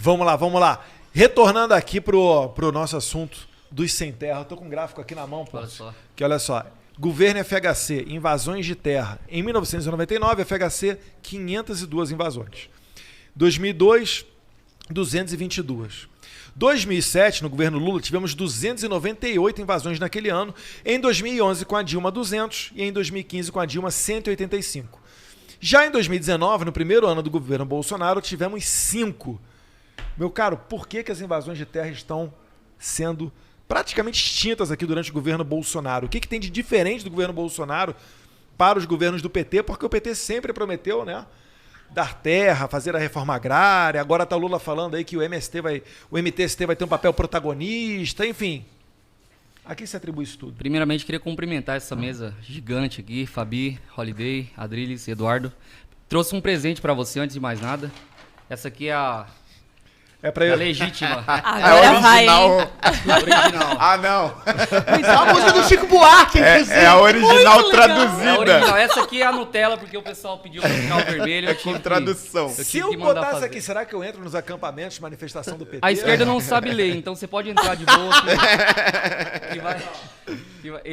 Vamos lá, vamos lá. Retornando aqui pro nosso assunto dos sem terra. Eu tô com um gráfico aqui na mão, pô. Olha só. Que olha só. Governo FHC, invasões de terra. Em 1999, FHC, 502 invasões. 2002, 222. 2007, no governo Lula, tivemos 298 invasões naquele ano. Em 2011, com a Dilma, 200. E em 2015, com a Dilma, 185. Já em 2019, no primeiro ano do governo Bolsonaro, tivemos 5. Meu caro, por que as invasões de terra estão sendo praticamente extintas aqui durante o governo Bolsonaro? O que tem de diferente do governo Bolsonaro para os governos do PT? Porque o PT sempre prometeu, né, dar terra, fazer a reforma agrária. Agora tá o Lula falando aí que o MTST vai ter um papel protagonista, enfim. A quem se atribui isso tudo? Primeiramente, queria cumprimentar essa mesa gigante aqui, Fabi, Holiday, Adriles, Eduardo. Trouxe um presente para você antes de mais nada. Essa aqui é a legítima. Agora vai, hein? Original. Ah, não. A música do Chico Buarque, inclusive. É a original traduzida. É a original. Essa aqui é a Nutella, porque o pessoal pediu pra ficar o vermelho. Eu tive Com tradução. Se eu botasse aqui, será que eu entro nos acampamentos de manifestação do PT? A esquerda não sabe ler, então você pode entrar de boa.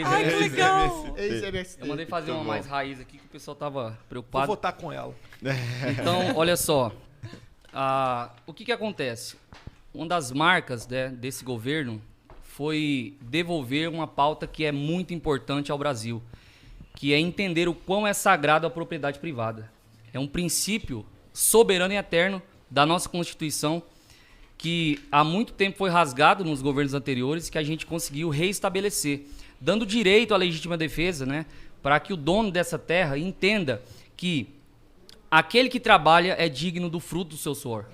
Ai, que legal. Eu mandei fazer uma mais raiz aqui, que o pessoal tava Vou preocupado. votar com ela. Então, olha só. O que acontece? Uma das marcas, né, desse governo foi devolver uma pauta que é muito importante ao Brasil, que é entender o quão é sagrado a propriedade privada. É um princípio soberano e eterno da nossa Constituição, que há muito tempo foi rasgado nos governos anteriores, que a gente conseguiu reestabelecer, dando direito à legítima defesa, né, para que o dono dessa terra entenda que aquele que trabalha é digno do fruto do seu suor.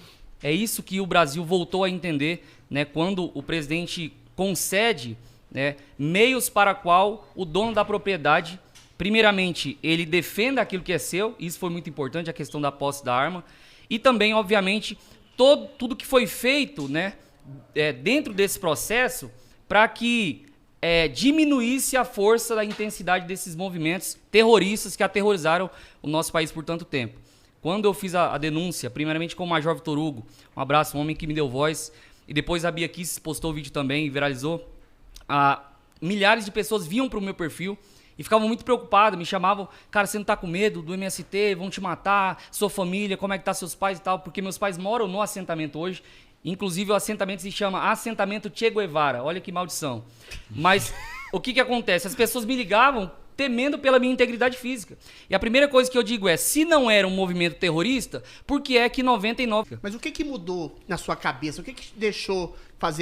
É isso que o Brasil voltou a entender, né, quando o presidente concede, né, meios para qual o dono da propriedade, primeiramente, ele defenda aquilo que é seu. Isso foi muito importante, a questão da posse da arma. E também, obviamente, tudo que foi feito, né, dentro desse processo para que diminuísse a força da intensidade desses movimentos terroristas que aterrorizaram o nosso país por tanto tempo. Quando eu fiz a denúncia, primeiramente com o Major Vitor Hugo, um abraço, um homem que me deu voz, e depois a Bia Kicis postou o vídeo também e viralizou, milhares de pessoas vinham para o meu perfil e ficavam muito preocupadas, me chamavam, cara, você não tá com medo do MST, vão te matar, sua família, como é que tá seus pais e tal, porque meus pais moram no assentamento hoje, inclusive o assentamento se chama Assentamento Che Guevara, olha que maldição. Mas o que acontece? As pessoas me ligavam temendo pela minha integridade física. E a primeira coisa que eu digo é, se não era um movimento terrorista, por que é que 99... Mas o que mudou na sua cabeça? O que deixou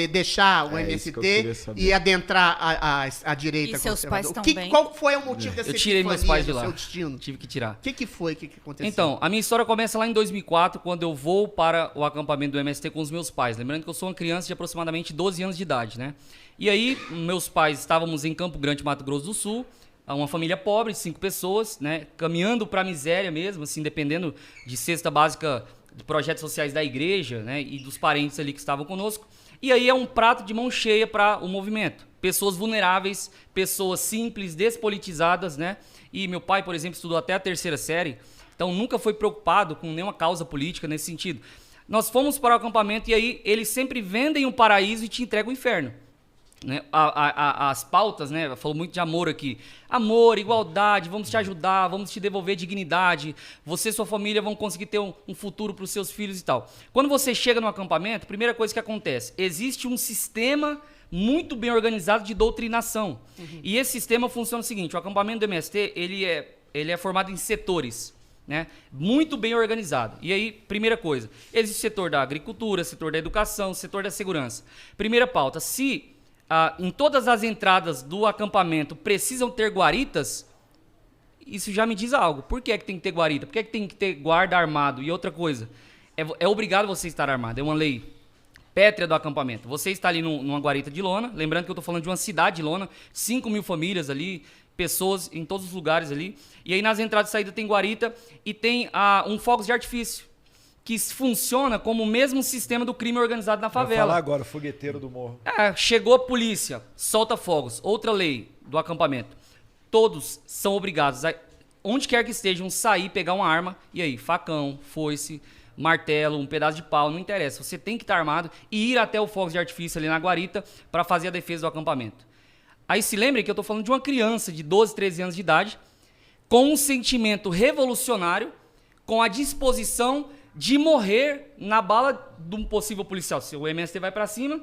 deixar o MST e adentrar a direita? E seus pais também? Qual foi o motivo dessa Eu tirei meus pais de lá. seu destino? Tive que tirar. O que foi? O que aconteceu? Então, a minha história começa lá em 2004, quando eu vou para o acampamento do MST com os meus pais. Lembrando que eu sou uma criança de aproximadamente 12 anos de idade, né? E aí, meus pais estávamos em Campo Grande, Mato Grosso do Sul, uma família pobre, 5 pessoas, né? Caminhando para a miséria mesmo, assim, dependendo de cesta básica de projetos sociais da igreja, né? E dos parentes ali que estavam conosco. E aí é um prato de mão cheia para o movimento. Pessoas vulneráveis, pessoas simples, despolitizadas, né? E meu pai, por exemplo, estudou até a 3ª série, então nunca foi preocupado com nenhuma causa política nesse sentido. Nós fomos para o acampamento e aí eles sempre vendem um paraíso e te entregam o inferno. Né? As pautas, né? Falou muito de amor aqui. Amor, igualdade, vamos te ajudar, vamos te devolver dignidade. Você e sua família vão conseguir ter um futuro para os seus filhos e tal. Quando você chega no acampamento, a primeira coisa que acontece, existe um sistema muito bem organizado de doutrinação. Uhum. E esse sistema funciona o seguinte, o acampamento do MST, ele é formado em setores, né? Muito bem organizado. E aí, primeira coisa, existe o setor da agricultura, setor da educação, setor da segurança. Primeira pauta, se em todas as entradas do acampamento precisam ter guaritas, isso já me diz algo. Por que é que tem que ter guarita? Por que é que tem que ter guarda armado? E outra coisa, é obrigado você estar armado, é uma lei pétrea do acampamento. Você está ali numa guarita de lona, lembrando que eu estou falando de uma cidade de lona, 5.000 famílias ali, pessoas em todos os lugares ali, e aí nas entradas e saídas tem guarita e tem um fogos de artifício, que funciona como o mesmo sistema do crime organizado na favela. Vou falar agora, o fogueteiro do morro. Chegou a polícia, solta fogos. Outra lei do acampamento. Todos são obrigados a, onde quer que estejam, sair, pegar uma arma. E aí, facão, foice, martelo, um pedaço de pau, não interessa. Você tem que estar armado e ir até o fogo de artifício ali na guarita para fazer a defesa do acampamento. Aí se lembrem que eu estou falando de uma criança de 12, 13 anos de idade com um sentimento revolucionário, com a disposição de morrer na bala de um possível policial. Se o MST vai para cima,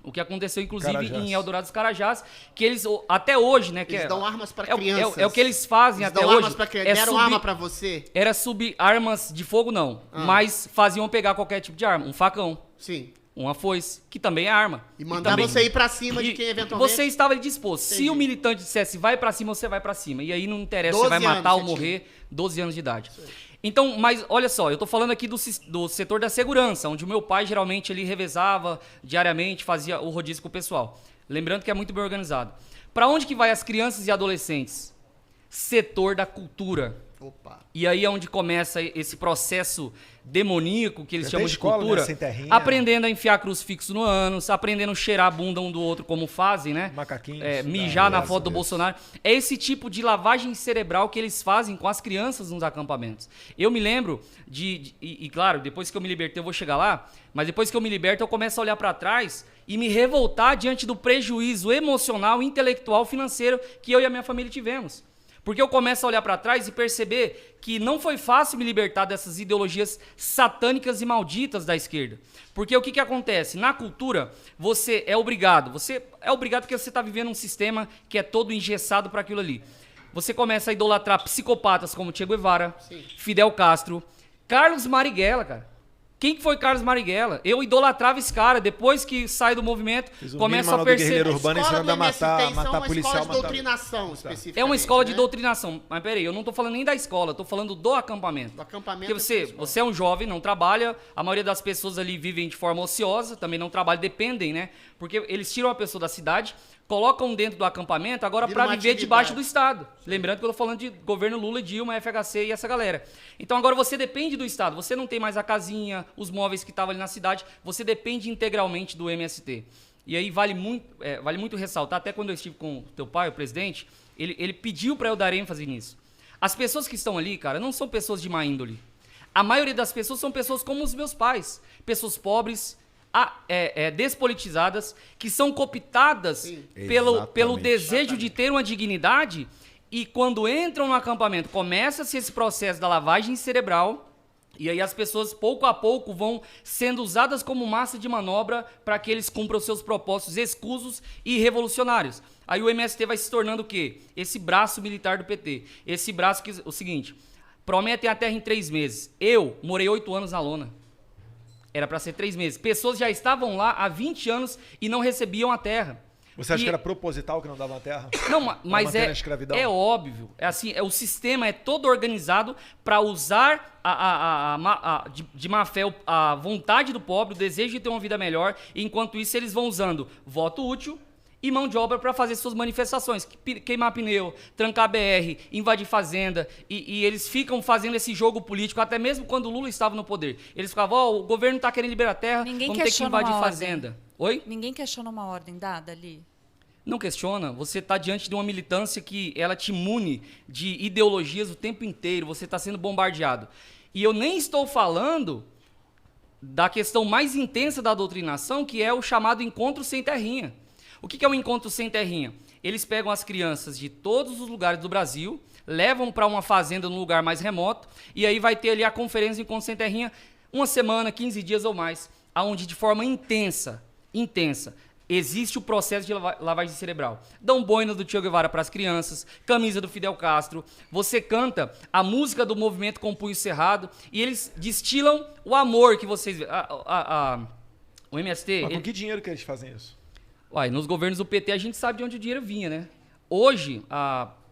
o que aconteceu inclusive Carajás. em Eldorado dos Carajás, que eles até hoje, né, que Eles dão armas para crianças. é o que eles fazem Eles até dão hoje. armas para crianças. Deram arma para você? Era armas de fogo não, mas faziam pegar qualquer tipo de arma, um facão, Sim. uma foice, que também é arma. E mandar você ir para cima de quem eventualmente... Você estava ali disposto. Entendi. Se o militante dissesse vai pra cima, você vai pra cima. E aí não interessa se 12 vai matar anos ou você morrer, 12 anos de idade. Então, mas olha só, eu tô falando aqui do setor da segurança, onde o meu pai geralmente ele revezava diariamente, fazia o rodízio com o pessoal. Lembrando que é muito bem organizado. Pra onde que vai as crianças e adolescentes? Setor da cultura. Opa. E aí é onde começa esse processo demoníaco, que eles Até chamam de escola, cultura. né? Sem terrinha. Aprendendo a enfiar crucifixo no ânus, aprendendo a cheirar a bunda um do outro, como fazem, né? Macaquinhos. Mijar na Graças foto a do Deus. Bolsonaro. É esse tipo de lavagem cerebral que eles fazem com as crianças nos acampamentos. Eu me lembro e claro, depois que eu me libertei eu vou chegar lá, mas depois que eu me liberto eu começo a olhar pra trás e me revoltar diante do prejuízo emocional, intelectual, financeiro que eu e a minha família tivemos. Porque eu começo a olhar para trás e perceber que não foi fácil me libertar dessas ideologias satânicas e malditas da esquerda. Porque o que acontece? Na cultura, você é obrigado porque você está vivendo um sistema que é todo engessado para aquilo ali. Você começa a idolatrar psicopatas como Che Guevara, Fidel Castro, Carlos Marighella, cara. Quem que foi Carlos Marighella? Eu idolatrava esse cara. Depois que sai do movimento, começa a perceber... Urbano ensinando a matar policial. de doutrinação, especificamente. É uma escola de né? doutrinação. Mas peraí, eu não tô falando nem da escola, eu tô falando do acampamento. Do acampamento. Porque você é um jovem, não trabalha, a maioria das pessoas ali vivem de forma ociosa, também não trabalham, dependem, né? Porque eles tiram a pessoa da cidade, colocam dentro do acampamento agora Vira para uma viver atividade. debaixo do Estado. Lembrando que eu tô falando de governo Lula, Dilma, FHC e essa galera. Então agora você depende do Estado, você não tem mais a casinha, os móveis que estavam ali na cidade, você depende integralmente do MST. E aí vale muito ressaltar, até quando eu estive com o teu pai, o presidente, ele pediu para eu dar ênfase nisso. As pessoas que estão ali, cara, não são pessoas de má índole. A maioria das pessoas são pessoas como os meus pais, pessoas pobres, despolitizadas, que são cooptadas pelo desejo de ter uma dignidade, e quando entram no acampamento, começa-se esse processo da lavagem cerebral, e aí as pessoas, pouco a pouco, vão sendo usadas como massa de manobra para que eles cumpram seus propósitos escusos e revolucionários. Aí o MST vai se tornando o quê? Esse braço militar do PT. Esse braço que, o seguinte, prometem a terra em 3 meses. Eu morei 8 anos na lona. Era para ser 3 meses. Pessoas já estavam lá há 20 anos e não recebiam a terra. Você acha que era proposital que não dava a terra? Não, mas é óbvio. É assim, o sistema é todo organizado para usar de má fé a vontade do pobre, o desejo de ter uma vida melhor. E enquanto isso, eles vão usando voto útil e mão de obra para fazer suas manifestações. Queimar pneu, trancar BR, invadir fazenda. E eles ficam fazendo esse jogo político, até mesmo quando o Lula estava no poder. Eles ficavam, o governo está querendo liberar a terra, vamos ter que invadir fazenda. Oi? Ninguém questiona uma ordem dada ali? Não questiona. Você está diante de uma militância que ela te imune de ideologias o tempo inteiro. Você está sendo bombardeado. E eu nem estou falando da questão mais intensa da doutrinação, que é o chamado encontro sem terrinha. O que é um encontro sem terrinha? Eles pegam as crianças de todos os lugares do Brasil, levam para uma fazenda num lugar mais remoto, e aí vai ter ali a conferência de encontro sem terrinha, 1 semana, 15 dias ou mais, onde de forma intensa, existe o processo de lavagem cerebral. Dão boina do Che Guevara para as crianças, camisa do Fidel Castro, você canta a música do movimento com o punho cerrado, e eles destilam o amor que vocês... O MST... Mas com que dinheiro que eles fazem isso? Uai, nos governos do PT a gente sabe de onde o dinheiro vinha, né? Hoje,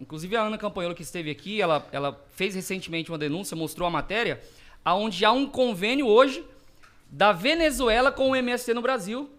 inclusive a Ana Campanholo que esteve aqui, ela fez recentemente uma denúncia, mostrou a matéria, onde há um convênio hoje da Venezuela com o MST no Brasil,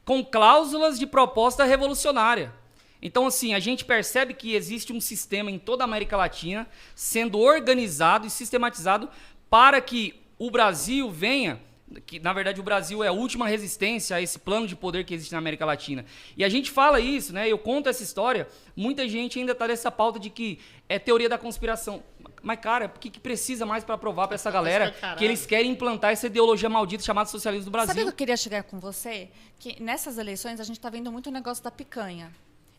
com cláusulas de proposta revolucionária. Então, assim, a gente percebe que existe um sistema em toda a América Latina sendo organizado e sistematizado para que o Brasil venha, que na verdade o Brasil é a última resistência a esse plano de poder que existe na América Latina. E a gente fala isso, né? Eu conto essa história, muita gente ainda está nessa pauta de que é teoria da conspiração. Mas, cara, por que precisa mais para provar para essa galera Caralho. que eles querem implantar essa ideologia maldita chamada socialismo do Brasil? Sabe o que eu queria chegar com você? Que nessas eleições a gente está vendo muito o negócio da picanha.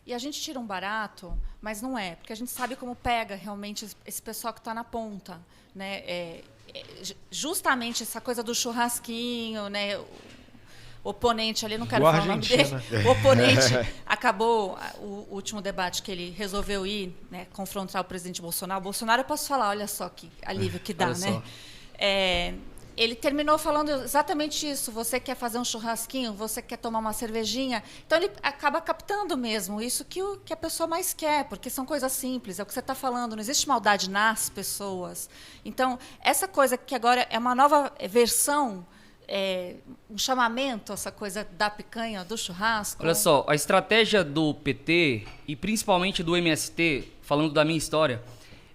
E a gente tira um barato, mas não é. Porque a gente sabe como pega realmente esse pessoal que está na ponta. Né? Justamente essa coisa do churrasquinho, né? O oponente ali, não quero falar o nome dele. O oponente acabou, o último debate que ele resolveu ir, né, confrontar o presidente Bolsonaro. Bolsonaro, eu posso falar, olha só que alívio que dá, né? Ele terminou falando exatamente isso. Você quer fazer um churrasquinho, você quer tomar uma cervejinha. Então, ele acaba captando mesmo isso que a pessoa mais quer, porque são coisas simples, é o que você está falando, não existe maldade nas pessoas. Então, essa coisa que agora é uma nova versão, um chamamento, essa coisa da picanha, do churrasco. Olha só, a estratégia do PT e principalmente do MST, falando da minha história,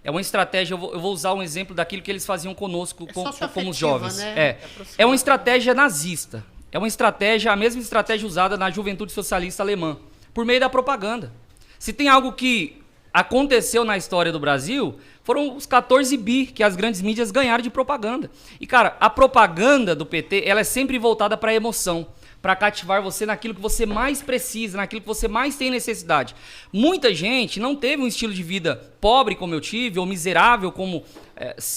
é uma estratégia, eu vou usar um exemplo daquilo que eles faziam conosco como jovens. Né? É uma estratégia nazista. É uma estratégia, a mesma estratégia usada na juventude socialista alemã, por meio da propaganda. Se tem algo que aconteceu na história do Brasil, foram os 14 bi que as grandes mídias ganharam de propaganda. E, cara, a propaganda do PT, ela é sempre voltada para a emoção, para cativar você naquilo que você mais precisa, naquilo que você mais tem necessidade. Muita gente não teve um estilo de vida pobre como eu tive, ou miserável como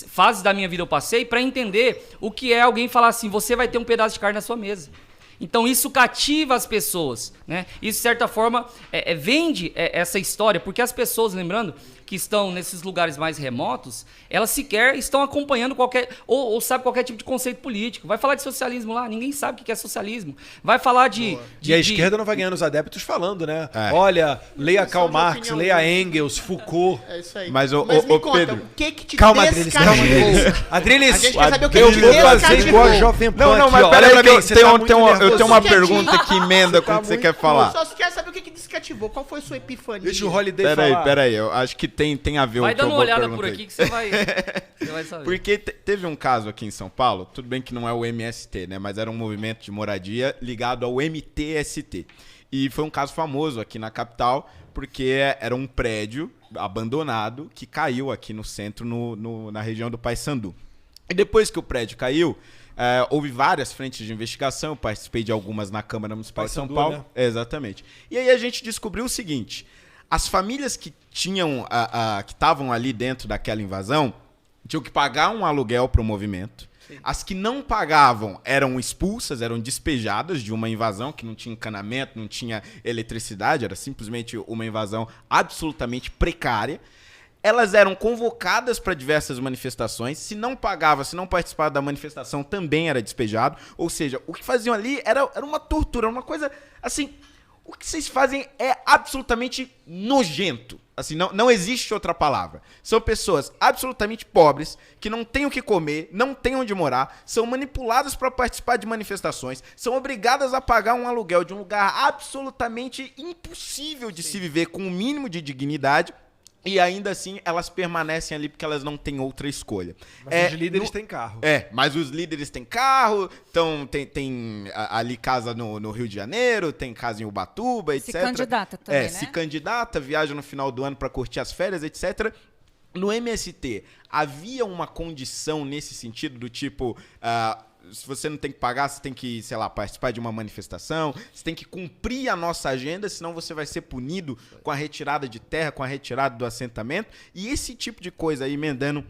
fases da minha vida eu passei, para entender o que é alguém falar assim, você vai ter um pedaço de carne na sua mesa. Então isso cativa as pessoas, né? Isso, de certa forma, vende essa história, porque as pessoas, lembrando, que estão nesses lugares mais remotos, elas sequer estão acompanhando qualquer, ou sabe qualquer tipo de conceito político. Vai falar de socialismo lá, ninguém sabe o que é socialismo. Vai falar E a esquerda não vai ganhando os adeptos falando, né? Olha, leia Karl Marx, leia Engels, Foucault. É isso aí. Mas, me conta, Pedro, o que te calma, descativou? Adriles, A gente quer saber o que eu te vou fazer descativou. igual a Jovem Pan. Não, mas aqui, ó. peraí, Olha que bem, você tá muito eu nervoso. tenho uma Quietinho. pergunta que emenda com o que você quer falar. Só quer saber o que descativou. Qual foi a sua epifania? Deixa o Holiday falar. Peraí, eu acho que tem a ver Vai o que eu dando uma vou olhada perguntar por aí. aqui que você vai saber. Porque teve um caso aqui em São Paulo, tudo bem que não é o MST, né? Mas era um movimento de moradia ligado ao MTST. E foi um caso famoso aqui na capital, porque era um prédio abandonado que caiu aqui no centro, na região do Paissandu. E depois que o prédio caiu, houve várias frentes de investigação, eu participei de algumas na Câmara Municipal de São Paulo. Né? Exatamente. E aí a gente descobriu o seguinte: as famílias que tinham, que estavam ali dentro daquela invasão, tinham que pagar um aluguel para o movimento. Sim. As que não pagavam eram expulsas, eram despejadas de uma invasão que não tinha encanamento, não tinha eletricidade, era simplesmente uma invasão absolutamente precária. Elas eram convocadas para diversas manifestações. Se não pagava, se não participava da manifestação, também era despejado. Ou seja, o que faziam ali era uma tortura, uma coisa assim. O que vocês fazem é absolutamente nojento. Assim, não existe outra palavra. São pessoas absolutamente pobres, que não têm o que comer, não têm onde morar, são manipuladas para participar de manifestações, são obrigadas a pagar um aluguel de um lugar absolutamente impossível de se viver com o mínimo de dignidade. E ainda assim, elas permanecem ali porque elas não têm outra escolha. Mas os líderes têm carro. Mas os líderes têm carro, então tem ali casa no Rio de Janeiro, tem casa em Ubatuba, etc. Se candidata também, né? Se candidata, viaja no final do ano para curtir as férias, etc. No MST, havia uma condição nesse sentido do tipo... se você não tem que pagar, você tem que, sei lá, participar de uma manifestação, você tem que cumprir a nossa agenda, senão você vai ser punido com a retirada de terra, com a retirada do assentamento. E esse tipo de coisa aí, emendando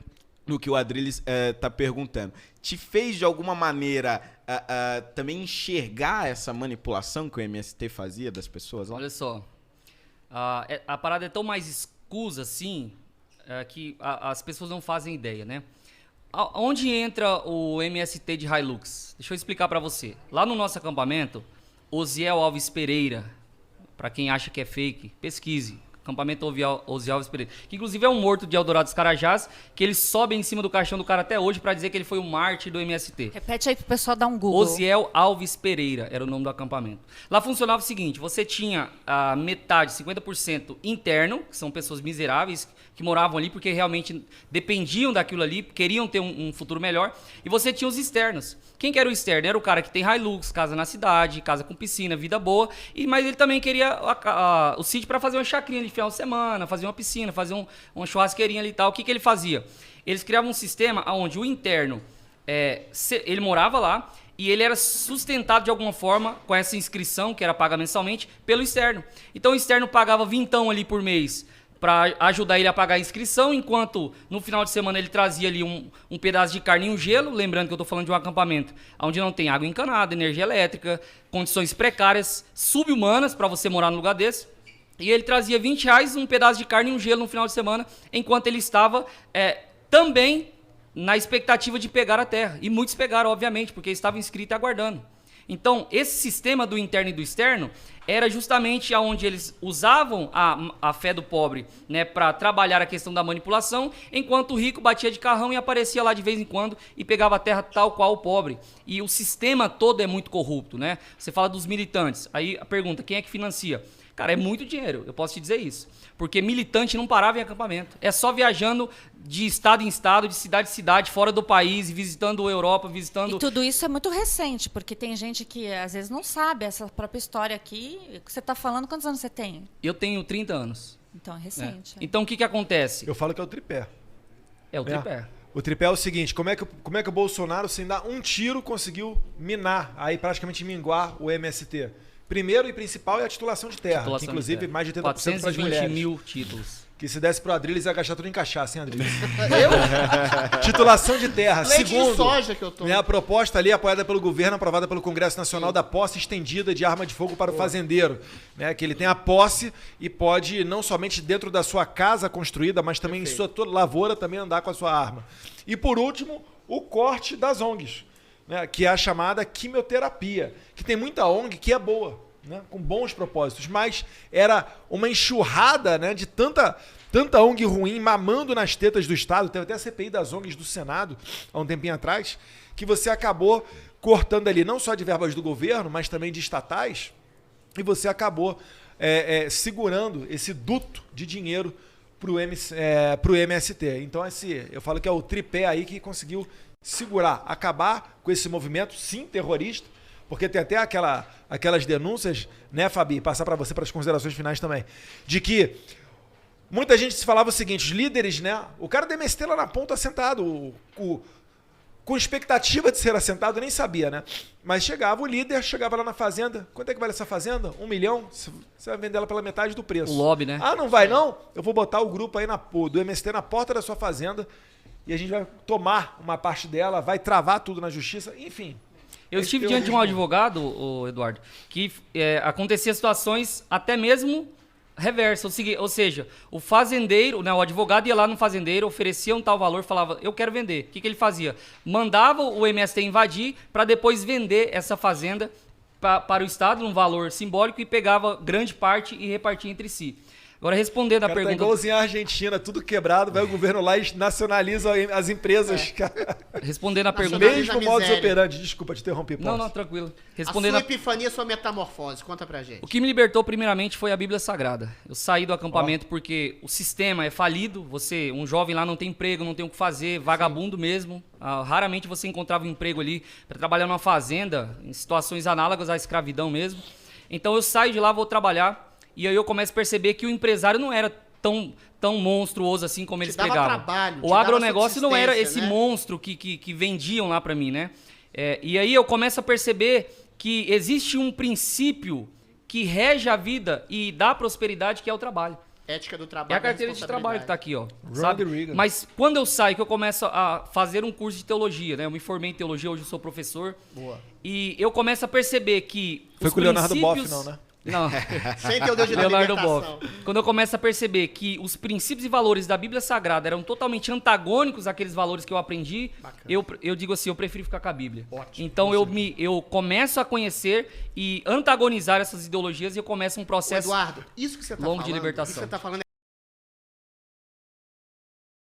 no que o Adriles tá perguntando, te fez de alguma maneira também enxergar essa manipulação que o MST fazia das pessoas lá? Olha só, a parada é tão mais escusa assim, que as pessoas não fazem ideia, né? Onde entra o MST de Hilux? Deixa eu explicar pra você. Lá no nosso acampamento, Osiel Alves Pereira, pra quem acha que é fake, pesquise. Acampamento Osiel Alves Pereira. Que inclusive é um morto de Eldorado dos Carajás, que eles sobem em cima do caixão do cara até hoje pra dizer que ele foi o mártir do MST. Repete aí pro pessoal dar um Google. Osiel Alves Pereira era o nome do acampamento. Lá funcionava o seguinte: você tinha a metade, 50% interno, que são pessoas miseráveis, que moravam ali porque realmente dependiam daquilo ali, queriam ter um futuro melhor. E você tinha os externos. Quem que era o externo? Era o cara que tem Hilux, casa na cidade, casa com piscina, vida boa. Mas ele também queria o sítio para fazer uma chacrinha de final de semana, fazer uma piscina, fazer uma churrasqueirinha ali e tal. O que ele fazia? Eles criavam um sistema onde o interno, ele morava lá e ele era sustentado de alguma forma com essa inscrição, que era paga mensalmente, pelo externo. Então o externo pagava vintão ali por mês para ajudar ele a pagar a inscrição, enquanto no final de semana ele trazia ali um pedaço de carne e um gelo, lembrando que eu estou falando de um acampamento onde não tem água encanada, energia elétrica, condições precárias, sub-humanas para você morar num lugar desse. E ele trazia R$20, um pedaço de carne e um gelo no final de semana, enquanto ele estava também na expectativa de pegar a terra. E muitos pegaram, obviamente, porque estavam inscritos e aguardando. Então, esse sistema do interno e do externo era justamente onde eles usavam a fé do pobre, né, para trabalhar a questão da manipulação, enquanto o rico batia de carrão e aparecia lá de vez em quando e pegava a terra tal qual o pobre. E o sistema todo é muito corrupto, né? Você fala dos militantes, aí a pergunta, quem é que financia? Cara, é muito dinheiro, eu posso te dizer isso. Porque militante não parava em acampamento. É só viajando de estado em estado, de cidade em cidade, fora do país, visitando a Europa, visitando... E tudo isso é muito recente, porque tem gente que às vezes não sabe essa própria história aqui. Você está falando, quantos anos você tem? Eu tenho 30 anos. Então é recente. Então o que acontece? Eu falo que é o tripé. É o tripé. O tripé é o seguinte, como é que o Bolsonaro, sem dar um tiro, conseguiu minar, aí praticamente minguar o MST? Primeiro e principal é a titulação de terra, que inclusive mais de 80% para as mulheres. 420 mil títulos. Que se desse pro Adriles ia gastar tudo em cachaça, hein, Adriles? Titulação de terra. Leite Segundo, de soja que eu tô. A proposta ali apoiada pelo governo, aprovada pelo Congresso Nacional, da posse estendida de arma de fogo para o fazendeiro. Né, que ele tem a posse e pode, não somente dentro da sua casa construída, mas também em sua lavoura também andar com a sua arma. E por último, o corte das ONGs. Né, que é a chamada quimioterapia, que tem muita ONG que é boa, né, com bons propósitos, mas era uma enxurrada, né, de tanta ONG ruim mamando nas tetas do Estado, teve até a CPI das ONGs do Senado, há um tempinho atrás, que você acabou cortando ali não só de verbas do governo, mas também de estatais, e você acabou segurando esse duto de dinheiro para o MST. Então eu falo que é o tripé aí que conseguiu segurar, acabar com esse movimento, sim, terrorista, porque tem até aquelas denúncias, né, Fabi, passar para você para as considerações finais também, de que muita gente se falava o seguinte, os líderes, né, o cara do MST lá na ponta assentado, com expectativa de ser assentado, nem sabia, né, mas chegava o líder, chegava lá na fazenda, quanto é que vale essa fazenda? 1 milhão? Você vai vender ela pela metade do preço. O lobby, né? Ah, não vai não? Eu vou botar o grupo aí do MST na porta da sua fazenda, e a gente vai tomar uma parte dela, vai travar tudo na justiça, enfim. Eu estive diante de um advogado, Eduardo, que acontecia situações até mesmo reversas. Ou seja, o fazendeiro, né, o advogado ia lá no fazendeiro, oferecia um tal valor, falava, eu quero vender. O que ele fazia? Mandava o MST invadir para depois vender essa fazenda para o Estado num valor simbólico e pegava grande parte e repartia entre si. Agora, respondendo a pergunta... Tá igualzinho a Argentina, tudo quebrado, vai o governo lá e nacionaliza as empresas. Respondendo a pergunta... Mesmo modus operandi, desculpa te interromper, posso? Não, tranquilo. Respondendo a sua epifania, sua metamorfose, conta pra gente. O que me libertou primeiramente foi a Bíblia Sagrada. Eu saí do acampamento porque o sistema é falido, um jovem lá não tem emprego, não tem o que fazer, vagabundo mesmo. Raramente você encontrava um emprego ali para trabalhar numa fazenda, em situações análogas à escravidão mesmo. Então eu saio de lá, vou trabalhar. E aí eu começo a perceber que o empresário não era tão monstruoso assim como eles pregavam. Trabalho, o agronegócio não era esse monstro que vendiam lá para mim, né? E aí eu começo a perceber que existe um princípio que rege a vida e dá prosperidade, que é o trabalho. Ética do trabalho. É a carteira de trabalho que tá aqui, ó. Sabe? Mas quando eu saio, que eu começo a fazer um curso de teologia, né? Eu me formei em teologia, hoje eu sou professor. Boa. E eu começo a perceber que Foi com o Leonardo Boff, não, né? Não. Sem ter o Deus de Leonardo libertação. Boff. Quando eu começo a perceber que os princípios e valores da Bíblia Sagrada eram totalmente antagônicos àqueles valores que eu aprendi, eu digo assim, eu prefiro ficar com a Bíblia. Ótimo. Então eu começo a conhecer e antagonizar essas ideologias e eu começo um processo Eduardo, isso que você tá longo falando, de libertação. Isso que você tá falando